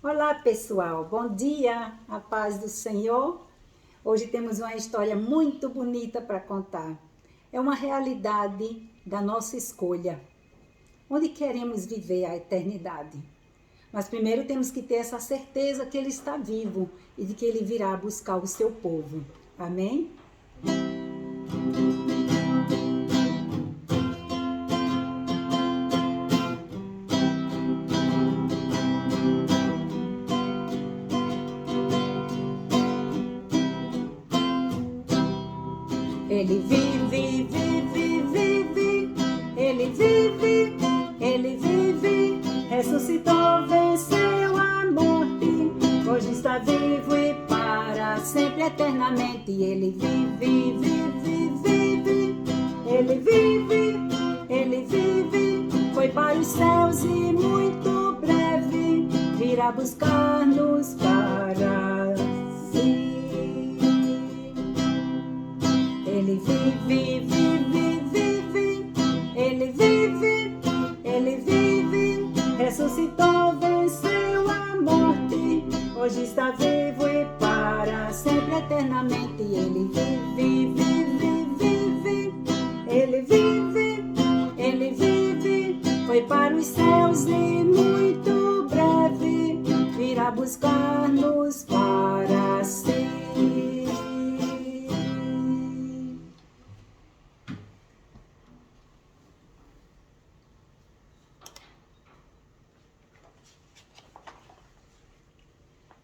Olá pessoal, bom dia, a paz do Senhor. Hoje temos uma história muito bonita para contar. É uma realidade da nossa escolha, onde queremos viver a eternidade. Mas primeiro temos que ter essa certeza que Ele está vivo e de que Ele virá buscar o seu povo. Amém? Ele vive, vive, vive, Ele vive, Ele vive, ressuscitou, venceu a morte, hoje está vivo e para sempre, eternamente. Ele vive, vive, vive, Ele vive, Ele vive, foi para os céus e muito breve virá buscar-nos para si. Ele vive, vive, vive, Ele vive, Ele vive, ressuscitou, venceu a morte, hoje está vivo e para sempre, eternamente. Ele vive, vive, vive, Ele vive, Ele vive, foi para os céus e muito breve virá buscar-nos para si.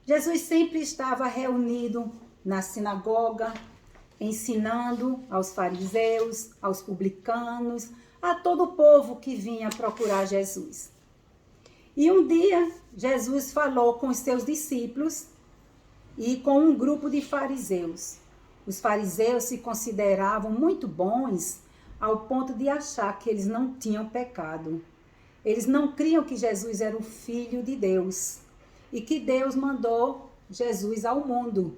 Jesus sempre estava reunido na sinagoga, ensinando aos fariseus, aos publicanos, a todo o povo que vinha procurar Jesus. E um dia, Jesus falou com os seus discípulos e com um grupo de fariseus. Os fariseus se consideravam muito bons ao ponto de achar que eles não tinham pecado. Eles não criam que Jesus era o Filho de Deus e que Deus mandou Jesus ao mundo.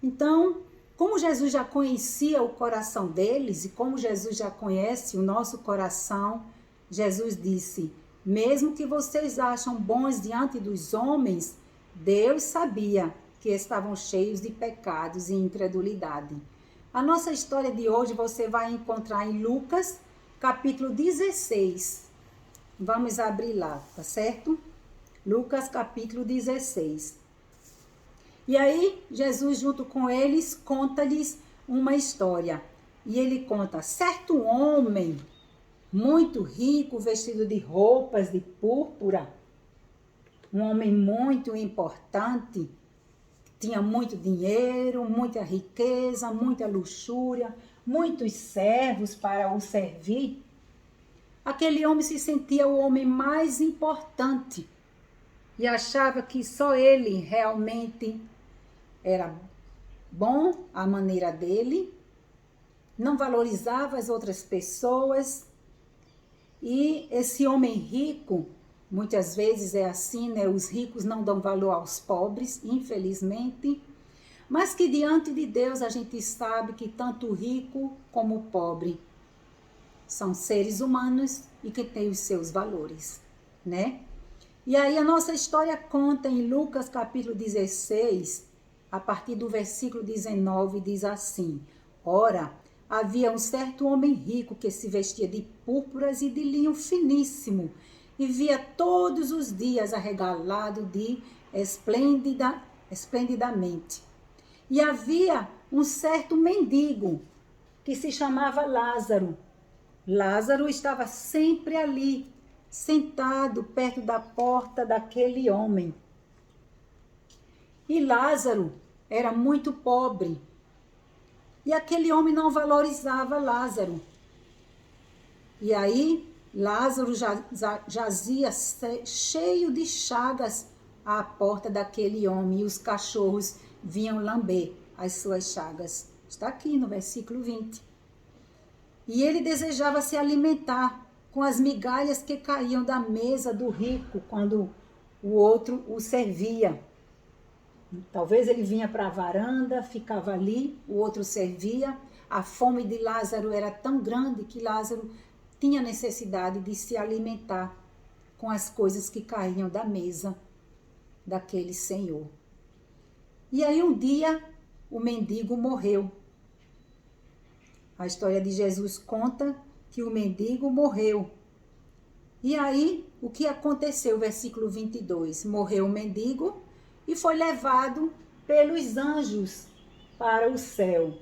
Então, como Jesus já conhecia o coração deles e como Jesus já conhece o nosso coração, Jesus disse: mesmo que vocês acham bons diante dos homens, Deus sabia que estavam cheios de pecados e incredulidade. A nossa história de hoje você vai encontrar em Lucas, capítulo 16. Vamos abrir lá, tá certo? Lucas capítulo 16. E aí, Jesus junto com eles, conta-lhes uma história. E ele conta, certo homem, muito rico, vestido de roupas de púrpura, um homem muito importante, tinha muito dinheiro, muita riqueza, muita luxúria, muitos servos para o servir. Aquele homem se sentia o homem mais importante e achava que só ele realmente era bom à maneira dele, não valorizava as outras pessoas. E esse homem rico, muitas vezes é assim, né? Os ricos não dão valor aos pobres, infelizmente, mas que diante de Deus a gente sabe que tanto o rico como o pobre são seres humanos e que têm os seus valores, né? E aí a nossa história conta em Lucas capítulo 16, a partir do versículo 19, diz assim: ora, havia um certo homem rico que se vestia de púrpuras e de linho finíssimo e via todos os dias arregalado de esplendidamente. E havia um certo mendigo que se chamava Lázaro. Lázaro estava sempre ali, sentado perto da porta daquele homem. E Lázaro era muito pobre. E aquele homem não valorizava Lázaro. E aí, Lázaro jazia cheio de chagas à porta daquele homem. E os cachorros vinham lamber as suas chagas. Está aqui no versículo 20. E ele desejava se alimentar com as migalhas que caíam da mesa do rico quando o outro o servia. Talvez ele vinha para a varanda, ficava ali, o outro servia. A fome de Lázaro era tão grande que Lázaro tinha necessidade de se alimentar com as coisas que caíam da mesa daquele senhor. E aí um dia o mendigo morreu. A história de Jesus conta que o mendigo morreu. E aí, o que aconteceu? Versículo 22. Morreu o mendigo e foi levado pelos anjos para o céu.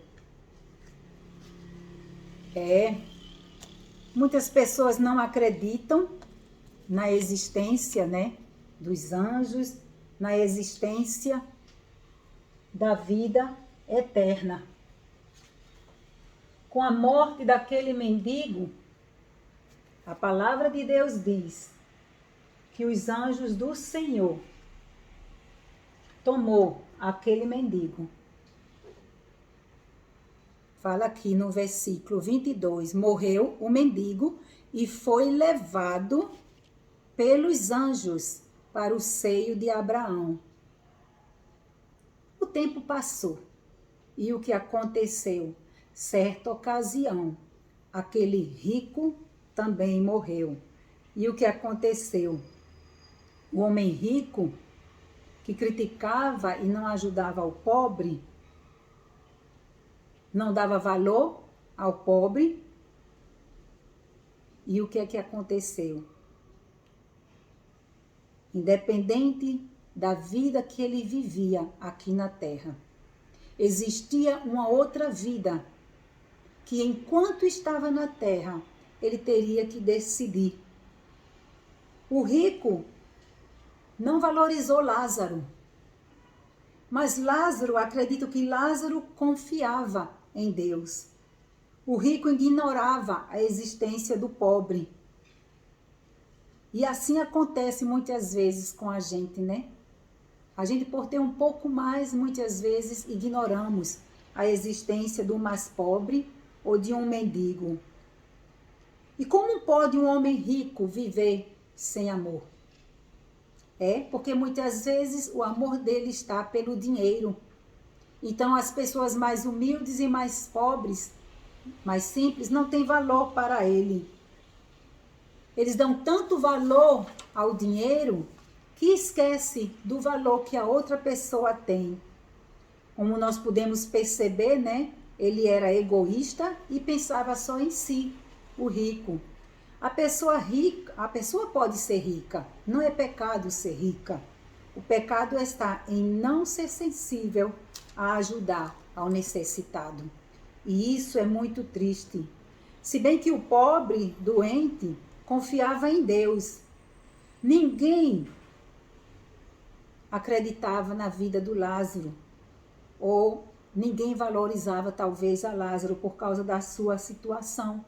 Muitas pessoas não acreditam na existência, né, dos anjos, na existência da vida eterna. Com a morte daquele mendigo, a palavra de Deus diz que os anjos do Senhor tomou aquele mendigo. Fala aqui no versículo 22, morreu o mendigo e foi levado pelos anjos para o seio de Abraão. O tempo passou e o que aconteceu? Certa ocasião, aquele rico também morreu. E o que aconteceu? O homem rico, que criticava e não ajudava o pobre, não dava valor ao pobre. E o que é que aconteceu? Independente da vida que ele vivia aqui na terra, existia uma outra vida que, enquanto estava na terra, ele teria que decidir. O rico não valorizou Lázaro, mas Lázaro, acredito que Lázaro confiava em Deus. O rico ignorava a existência do pobre. E assim acontece muitas vezes com a gente, né? A gente, por ter um pouco mais, muitas vezes ignoramos a existência do mais pobre ou de um mendigo. E como pode um homem rico viver sem amor? Porque muitas vezes o amor dele está pelo dinheiro. Então as pessoas mais humildes e mais pobres, mais simples, não têm valor para ele. Eles dão tanto valor ao dinheiro que esquece do valor que a outra pessoa tem. Como nós podemos perceber, né? Ele era egoísta e pensava só em si, o rico. A pessoa rica, a pessoa pode ser rica, não é pecado ser rica. O pecado está em não ser sensível a ajudar ao necessitado. E isso é muito triste. Se bem que o pobre, doente, confiava em Deus. Ninguém acreditava na vida do Lázaro, ou ninguém valorizava talvez a Lázaro por causa da sua situação.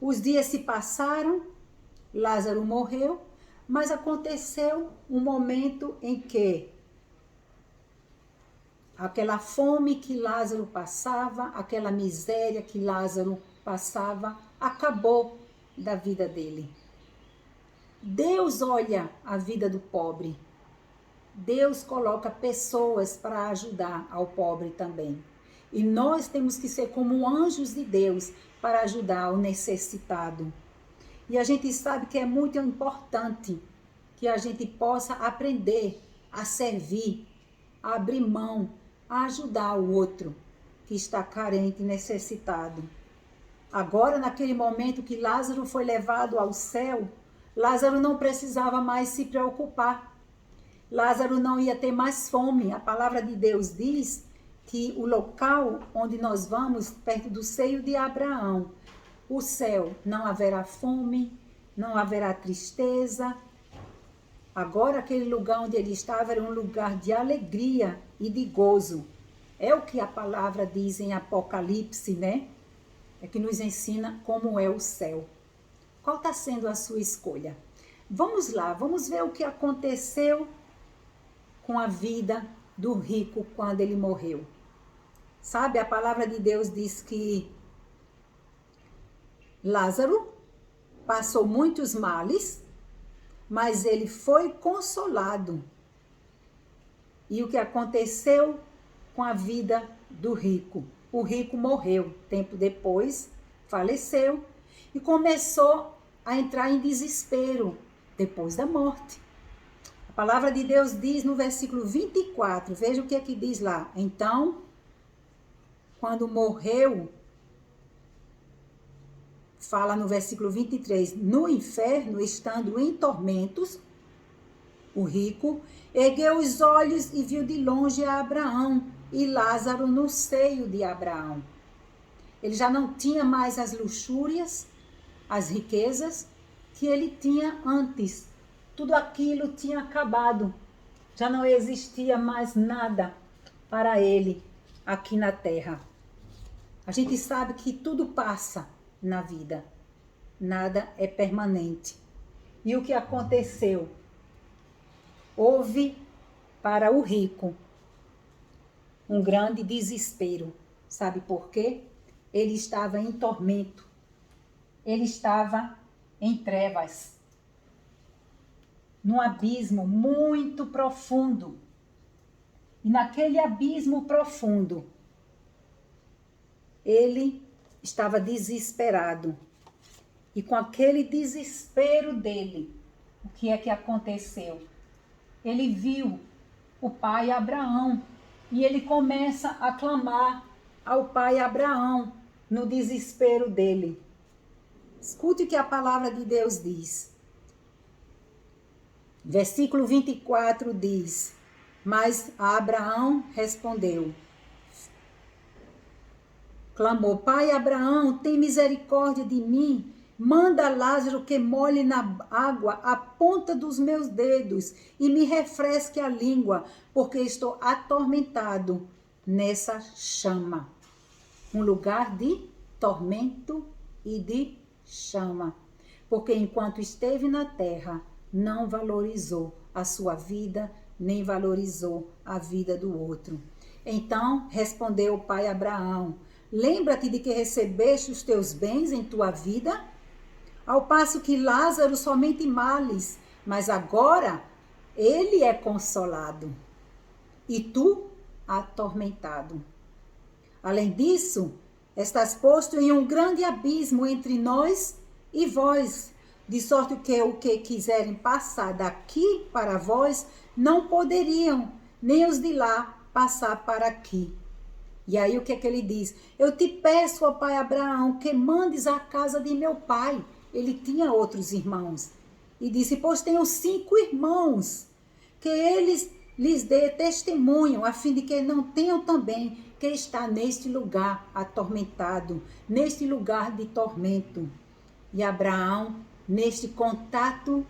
Os dias se passaram, Lázaro morreu, mas aconteceu um momento em que aquela fome que Lázaro passava, aquela miséria que Lázaro passava, acabou da vida dele. Deus olha a vida do pobre. Deus coloca pessoas para ajudar ao pobre também. E nós temos que ser como anjos de Deus para ajudar o necessitado. E a gente sabe que é muito importante que a gente possa aprender a servir, a abrir mão, a ajudar o outro que está carente e necessitado. Agora, naquele momento que Lázaro foi levado ao céu, Lázaro não precisava mais se preocupar. Lázaro não ia ter mais fome. A palavra de Deus diz que o local onde nós vamos, perto do seio de Abraão, o céu, não haverá fome, não haverá tristeza. Agora aquele lugar onde ele estava era um lugar de alegria e de gozo. É o que a palavra diz em Apocalipse, né? É que nos ensina como é o céu. Qual está sendo a sua escolha? Vamos lá, vamos ver o que aconteceu com a vida do rico quando ele morreu. Sabe, a palavra de Deus diz que Lázaro passou muitos males, mas ele foi consolado. E o que aconteceu com a vida do rico? O rico morreu, tempo depois, faleceu e começou a entrar em desespero depois da morte. A A palavra de Deus diz no versículo 24, veja o que é que diz lá. Então, quando morreu, fala no versículo 23, no inferno, estando em tormentos, o rico ergueu os olhos e viu de longe a Abraão e Lázaro no seio de Abraão. Ele já não tinha mais as luxúrias, as riquezas que ele tinha antes. Tudo aquilo tinha acabado. Já não existia mais nada para ele aqui na terra. A gente sabe que tudo passa na vida. Nada é permanente. E o que aconteceu? Houve para o rico um grande desespero. Sabe por quê? Ele estava em tormento. Ele estava em trevas. Num abismo muito profundo. E naquele abismo profundo, ele estava desesperado. E com aquele desespero dele, o que é que aconteceu? Ele viu o pai Abraão e ele começa a clamar ao pai Abraão no desespero dele. Escute o que a palavra de Deus diz. Versículo 24 diz: mas Abraão respondeu, clamou, pai Abraão, tem misericórdia de mim, manda Lázaro que molhe na água a ponta dos meus dedos e me refresque a língua, porque estou atormentado nessa chama. Um lugar de tormento e de chama. Porque enquanto esteve na terra, não valorizou a sua vida, nem valorizou a vida do outro. Então respondeu o pai Abraão, lembra-te de que recebeste os teus bens em tua vida, ao passo que Lázaro somente males, mas agora ele é consolado, e tu atormentado. Além disso, estás posto em um grande abismo entre nós e vós, de sorte que o que quiserem passar daqui para vós, não poderiam, nem os de lá passar para aqui. E aí o que é que ele diz? Eu te peço, ó pai Abraão, que mandes à casa de meu pai. Ele tinha outros irmãos. E disse, pois tenho 5 irmãos, que eles lhes dê testemunho, a fim de que não tenham também que estar neste lugar atormentado, neste lugar de tormento. E Abraão, neste contato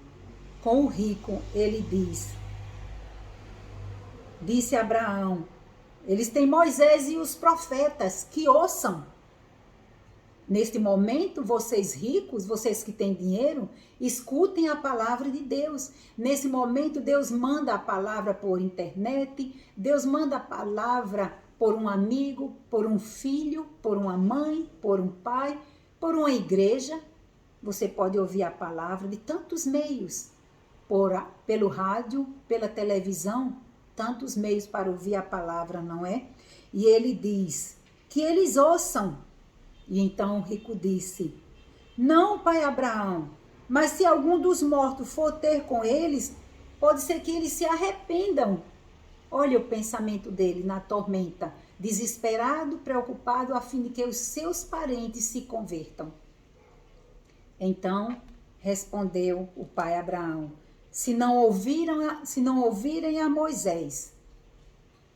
com o rico, ele disse Abraão, eles têm Moisés e os profetas, que ouçam. Neste momento, vocês ricos, vocês que têm dinheiro, escutem a palavra de Deus. Nesse momento, Deus manda a palavra por internet, Deus manda a palavra por um amigo, por um filho, por uma mãe, por um pai, por uma igreja. Você pode ouvir a palavra de tantos meios, pelo rádio, pela televisão, tantos meios para ouvir a palavra, não é? E ele diz que eles ouçam. E então o rico disse, não, pai Abraão, mas se algum dos mortos for ter com eles, pode ser que eles se arrependam. Olha o pensamento dele na tormenta, desesperado, preocupado, a fim de que os seus parentes se convertam. Então respondeu o pai Abraão, se não ouvirem a Moisés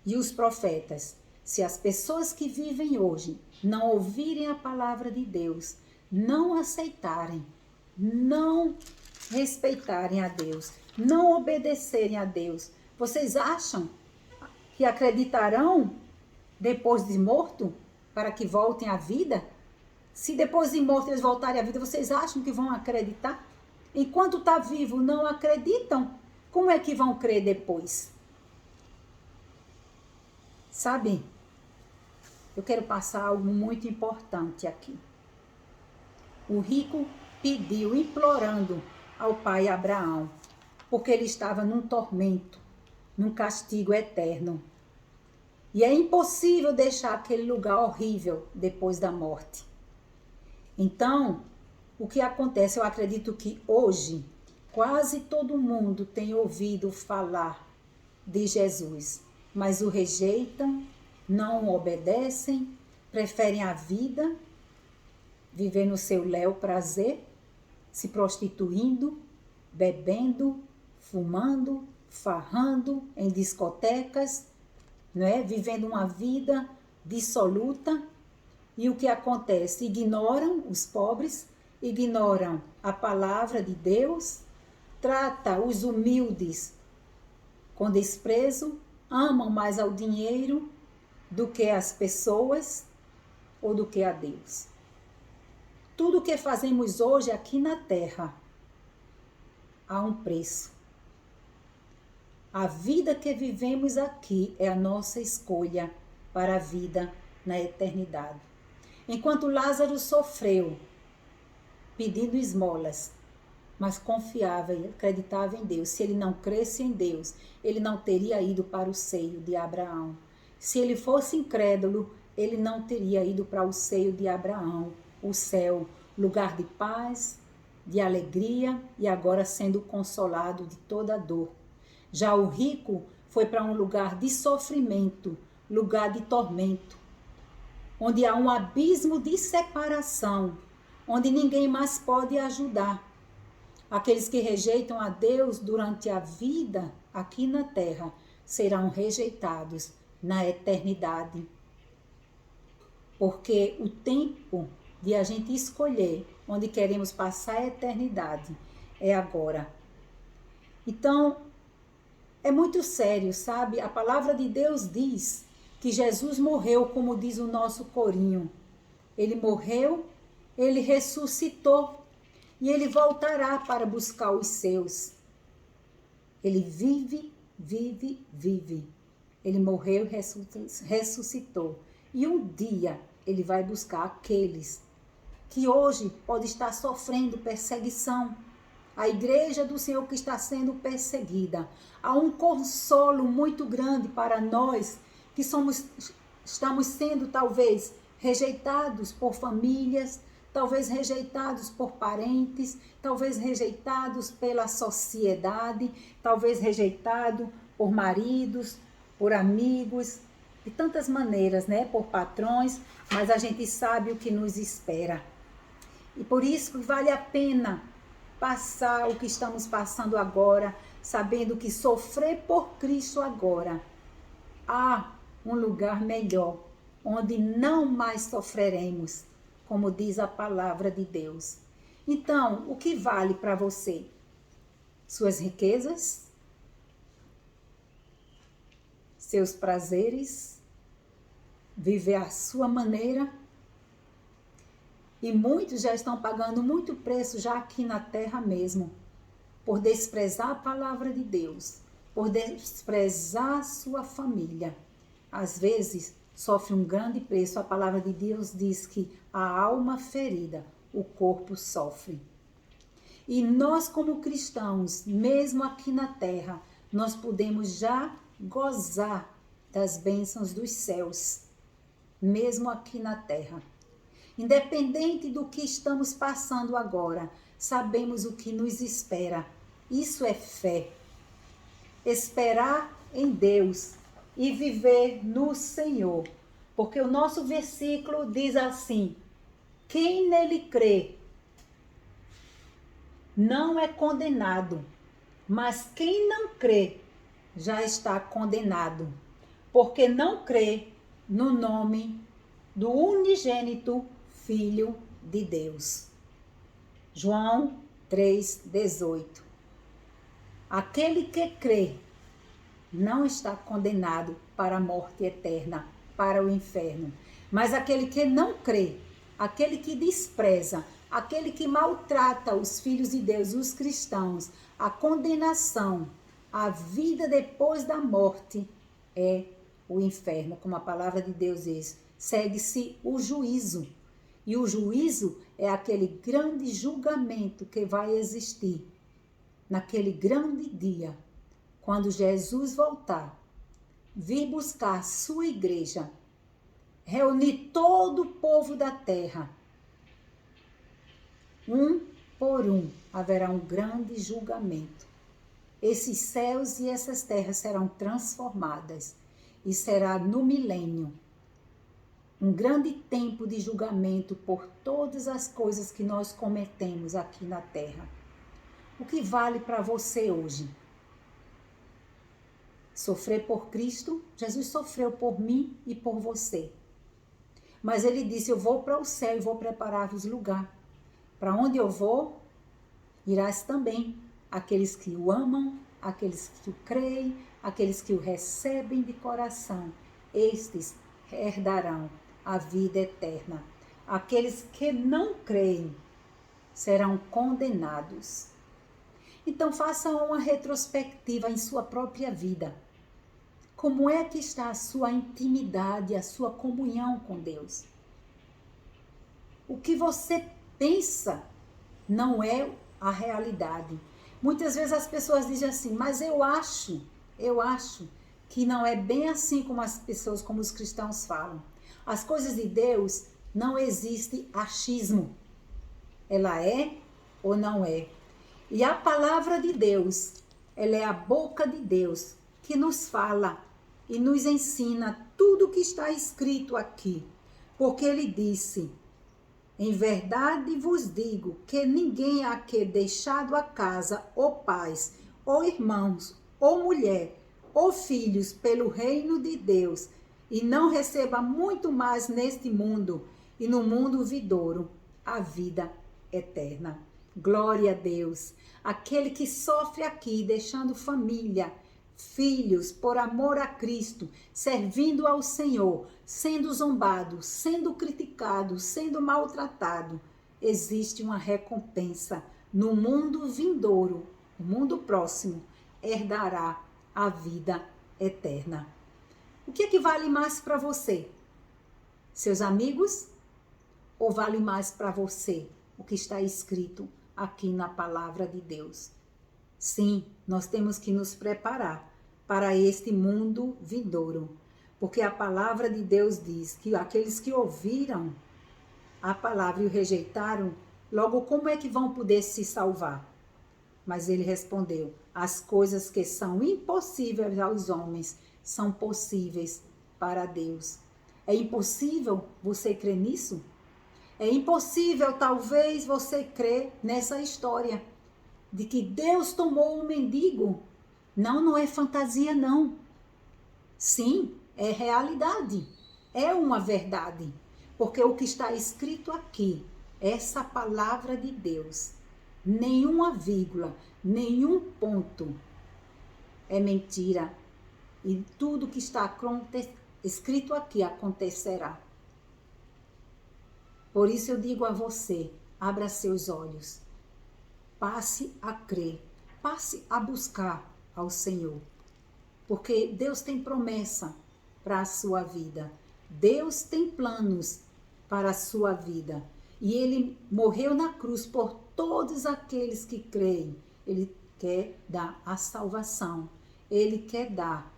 e os profetas, se as pessoas que vivem hoje não ouvirem a palavra de Deus, não aceitarem, não respeitarem a Deus, não obedecerem a Deus, vocês acham que acreditarão depois de morto para que voltem à vida? Se depois de morto eles voltarem à vida, vocês acham que vão acreditar? Enquanto está vivo, não acreditam? Como é que vão crer depois? Sabe? Eu quero passar algo muito importante aqui. O rico pediu, implorando ao pai Abraão, porque ele estava num tormento, num castigo eterno. E é impossível deixar aquele lugar horrível depois da morte. Então, o que acontece? Eu acredito que hoje Quase todo mundo tem ouvido falar de Jesus, mas o rejeitam, não o obedecem, preferem a vida, viver no seu léu prazer, se prostituindo, bebendo, fumando, farrando em discotecas, não é? Vivendo uma vida dissoluta. E o que acontece? Ignoram os pobres, ignoram a palavra de Deus, trata os humildes com desprezo, amam mais ao dinheiro do que as pessoas ou do que a Deus. Tudo o que fazemos hoje aqui na terra há um preço. A vida que vivemos aqui é a nossa escolha para a vida na eternidade. Enquanto Lázaro sofreu, pedindo esmolas, mas confiava e acreditava em Deus. Se ele não cresce em Deus, ele não teria ido para o seio de Abraão. Se ele fosse incrédulo, ele não teria ido para o seio de Abraão, o céu, lugar de paz, de alegria e agora sendo consolado de toda dor. Já o rico foi para um lugar de sofrimento, lugar de tormento, onde há um abismo de separação, onde ninguém mais pode ajudar. Aqueles que rejeitam a Deus durante a vida aqui na terra serão rejeitados na eternidade. Porque o tempo de a gente escolher onde queremos passar a eternidade é agora. Então, é muito sério, sabe? A palavra de Deus diz que Jesus morreu, como diz o nosso corinho. Ele morreu, ele ressuscitou e ele voltará para buscar os seus. Ele vive, vive, vive. Ele morreu e ressuscitou. E um dia ele vai buscar aqueles que hoje podem estar sofrendo perseguição. A igreja do Senhor que está sendo perseguida. Há um consolo muito grande para nós que estamos sendo talvez rejeitados por famílias, talvez rejeitados por parentes, talvez rejeitados pela sociedade, talvez rejeitados por maridos, por amigos, de tantas maneiras, né? Por patrões, mas a gente sabe o que nos espera. E por isso vale a pena passar o que estamos passando agora, sabendo que sofrer por Cristo agora, há um lugar melhor, onde não mais sofreremos, como diz a palavra de Deus. Então, o que vale para você? Suas riquezas? Seus prazeres? Viver à sua maneira? E muitos já estão pagando muito preço já aqui na terra mesmo, por desprezar a palavra de Deus, por desprezar sua família. Às vezes, sofre um grande preço. A palavra de Deus diz que a alma ferida, o corpo sofre. E nós, como cristãos, mesmo aqui na terra, nós podemos já gozar das bênçãos dos céus, mesmo aqui na terra. Independente do que estamos passando agora, sabemos o que nos espera. Isso é fé. Esperar em Deus e viver no Senhor. Porque o nosso versículo diz assim: quem nele crê não é condenado, mas quem não crê já está condenado, porque não crê no nome do unigênito Filho de Deus. João 3,18. Aquele que crê não está condenado para a morte eterna, para o inferno. Mas aquele que não crê, aquele que despreza, aquele que maltrata os filhos de Deus, os cristãos, a condenação, a vida depois da morte é o inferno, como a palavra de Deus diz. Segue-se o juízo. E o juízo é aquele grande julgamento que vai existir naquele grande dia, quando Jesus voltar, vir buscar sua igreja, reunir todo o povo da terra, um por um haverá um grande julgamento. Esses céus e essas terras serão transformadas e será no milênio um grande tempo de julgamento por todas as coisas que nós cometemos aqui na terra. O que vale para você hoje? Sofrer por Cristo? Jesus sofreu por mim e por você. Mas ele disse, eu vou para o céu e vou preparar-vos lugar. Para onde eu vou, irás também. Aqueles que o amam, aqueles que o creem, aqueles que o recebem de coração, estes herdarão a vida eterna. Aqueles que não creem serão condenados. Então faça uma retrospectiva em sua própria vida. Como é que está a sua intimidade, a sua comunhão com Deus? O que você pensa não é a realidade. Muitas vezes as pessoas dizem assim, mas eu acho que não é bem assim como as pessoas, como os cristãos falam. As coisas de Deus não existe achismo. Ela é ou não é. E a palavra de Deus, ela é a boca de Deus que nos fala e nos ensina tudo o que está escrito aqui. Porque ele disse, em verdade vos digo que ninguém há que deixado a casa, ou pais, ou irmãos, ou mulher, ou filhos pelo reino de Deus, e não receba muito mais neste mundo e no mundo vindouro a vida eterna. Glória a Deus. Aquele que sofre aqui, deixando família, filhos, por amor a Cristo, servindo ao Senhor, sendo zombado, sendo criticado, sendo maltratado, existe uma recompensa. No mundo vindouro, o mundo próximo, herdará a vida eterna. O que é que vale mais para você? Seus amigos? Ou vale mais para você o que está escrito aqui na palavra de Deus? Sim, nós temos que nos preparar para este mundo vindouro, porque a palavra de Deus diz que aqueles que ouviram a palavra e o rejeitaram, logo como é que vão poder se salvar? Mas ele respondeu, as coisas que são impossíveis aos homens são possíveis para Deus. É impossível você crer nisso? É impossível talvez você crer nessa história de que Deus tomou um mendigo. Não, não é fantasia não. Sim, é realidade. É uma verdade. Porque o que está escrito aqui, essa palavra de Deus, nenhuma vírgula, nenhum ponto é mentira. E tudo que está escrito aqui acontecerá. Por isso eu digo a você, abra seus olhos. Passe a crer, passe a buscar ao Senhor, porque Deus tem promessa para a sua vida, Deus tem planos para a sua vida, e Ele morreu na cruz por todos aqueles que creem. Ele quer dar a salvação, Ele quer dar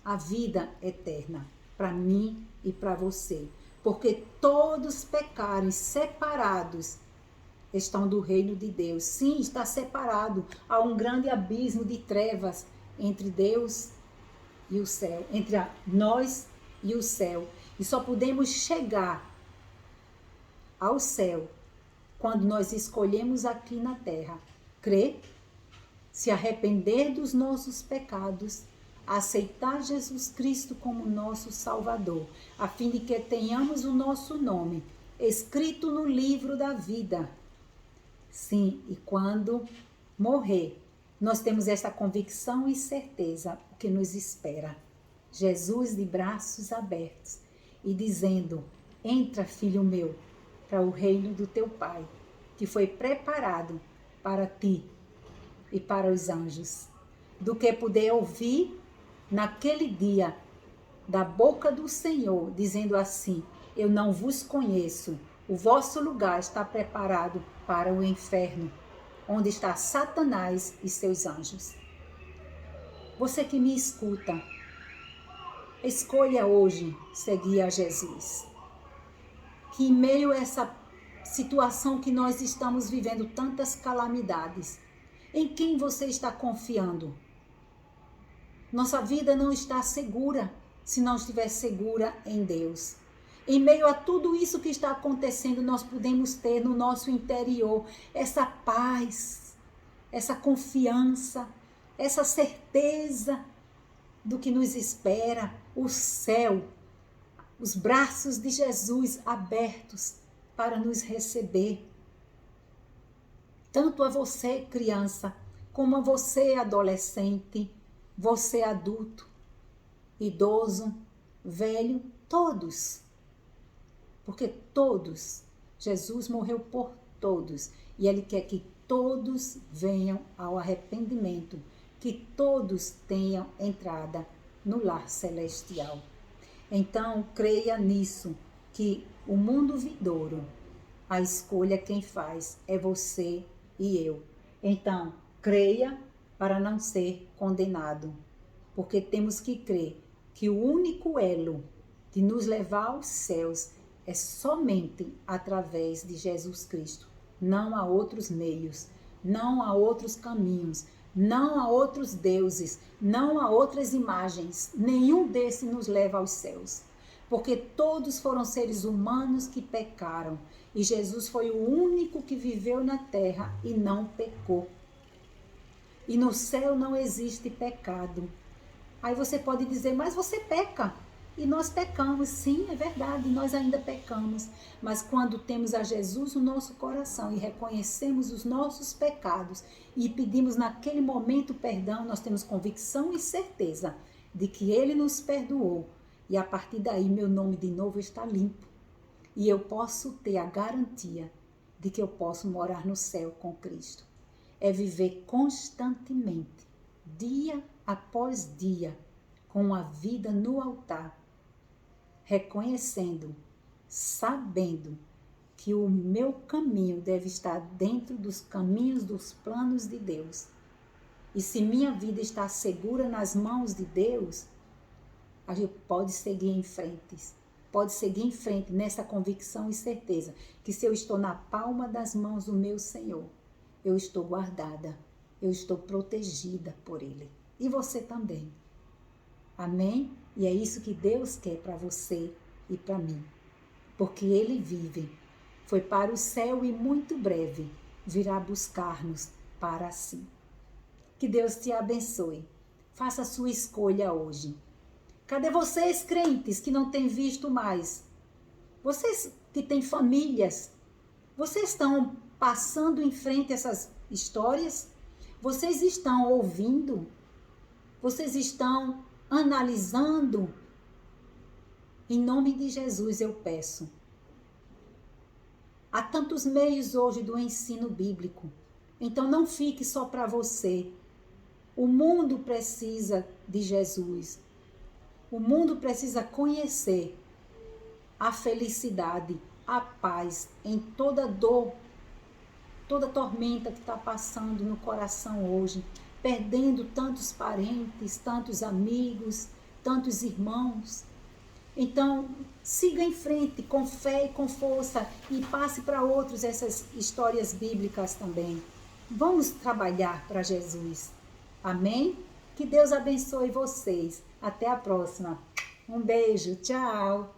a vida eterna para mim e para você, porque todos pecaram separados estão do reino de Deus. Sim, está separado. Há um grande abismo de trevas entre Deus e o céu, entre nós e o céu. E só podemos chegar ao céu quando nós escolhemos aqui na terra crer, se arrepender dos nossos pecados, aceitar Jesus Cristo como nosso Salvador, a fim de que tenhamos o nosso nome escrito no livro da vida. Sim, e quando morrer, nós temos esta convicção e certeza o que nos espera. Jesus de braços abertos e dizendo, entra, filho meu, para o reino do teu Pai, que foi preparado para ti e para os anjos. Do que poder ouvir naquele dia da boca do Senhor, dizendo assim, eu não vos conheço, o vosso lugar está preparado para o inferno, onde está Satanás e seus anjos. Você que me escuta, escolha hoje seguir a Jesus. Que em meio a essa situação que nós estamos vivendo tantas calamidades, em quem você está confiando? Nossa vida não está segura se não estiver segura em Deus. Em meio a tudo isso que está acontecendo, nós podemos ter no nosso interior essa paz, essa confiança, essa certeza do que nos espera, o céu, os braços de Jesus abertos para nos receber. Tanto a você, criança, como a você, adolescente, você, adulto, idoso, velho, todos. Porque todos, Jesus morreu por todos. E Ele quer que todos venham ao arrependimento, que todos tenham entrada no lar celestial. Então, creia nisso, que o mundo vindouro, a escolha quem faz é você e eu. Então, creia para não ser condenado, porque temos que crer que o único elo de nos levar aos céus é somente através de Jesus Cristo. Não há outros meios, não há outros caminhos, não há outros deuses, não há outras imagens. Nenhum desses nos leva aos céus. Porque todos foram seres humanos que pecaram. E Jesus foi o único que viveu na terra e não pecou. E no céu não existe pecado. Aí você pode dizer, mas você peca. E nós pecamos, sim, é verdade, nós ainda pecamos. Mas quando temos a Jesus no nosso coração e reconhecemos os nossos pecados e pedimos naquele momento perdão, nós temos convicção e certeza de que Ele nos perdoou. E a partir daí meu nome de novo está limpo. E eu posso ter a garantia de que eu posso morar no céu com Cristo. É viver constantemente, dia após dia, com a vida no altar, reconhecendo, sabendo que o meu caminho deve estar dentro dos caminhos dos planos de Deus. E se minha vida está segura nas mãos de Deus, a gente pode seguir em frente nessa convicção e certeza que se eu estou na palma das mãos do meu Senhor, eu estou guardada, eu estou protegida por Ele. E você também. Amém? E é isso que Deus quer para você e para mim. Porque Ele vive, foi para o céu e muito breve virá buscar-nos para si. Que Deus te abençoe. Faça a sua escolha hoje. Cadê vocês, crentes, que não têm visto mais? Vocês que têm famílias, vocês estão passando em frente essas histórias? Vocês estão ouvindo? Vocês estão analisando? Em nome de Jesus eu peço. Há tantos meios hoje do ensino bíblico. Então não fique só para você. O mundo precisa de Jesus. O mundo precisa conhecer a felicidade, a paz em toda dor, toda tormenta que está passando no coração hoje, perdendo tantos parentes, tantos amigos, tantos irmãos. Então, siga em frente com fé e com força e passe para outros essas histórias bíblicas também. Vamos trabalhar para Jesus. Amém? Que Deus abençoe vocês. Até a próxima. Um beijo. Tchau.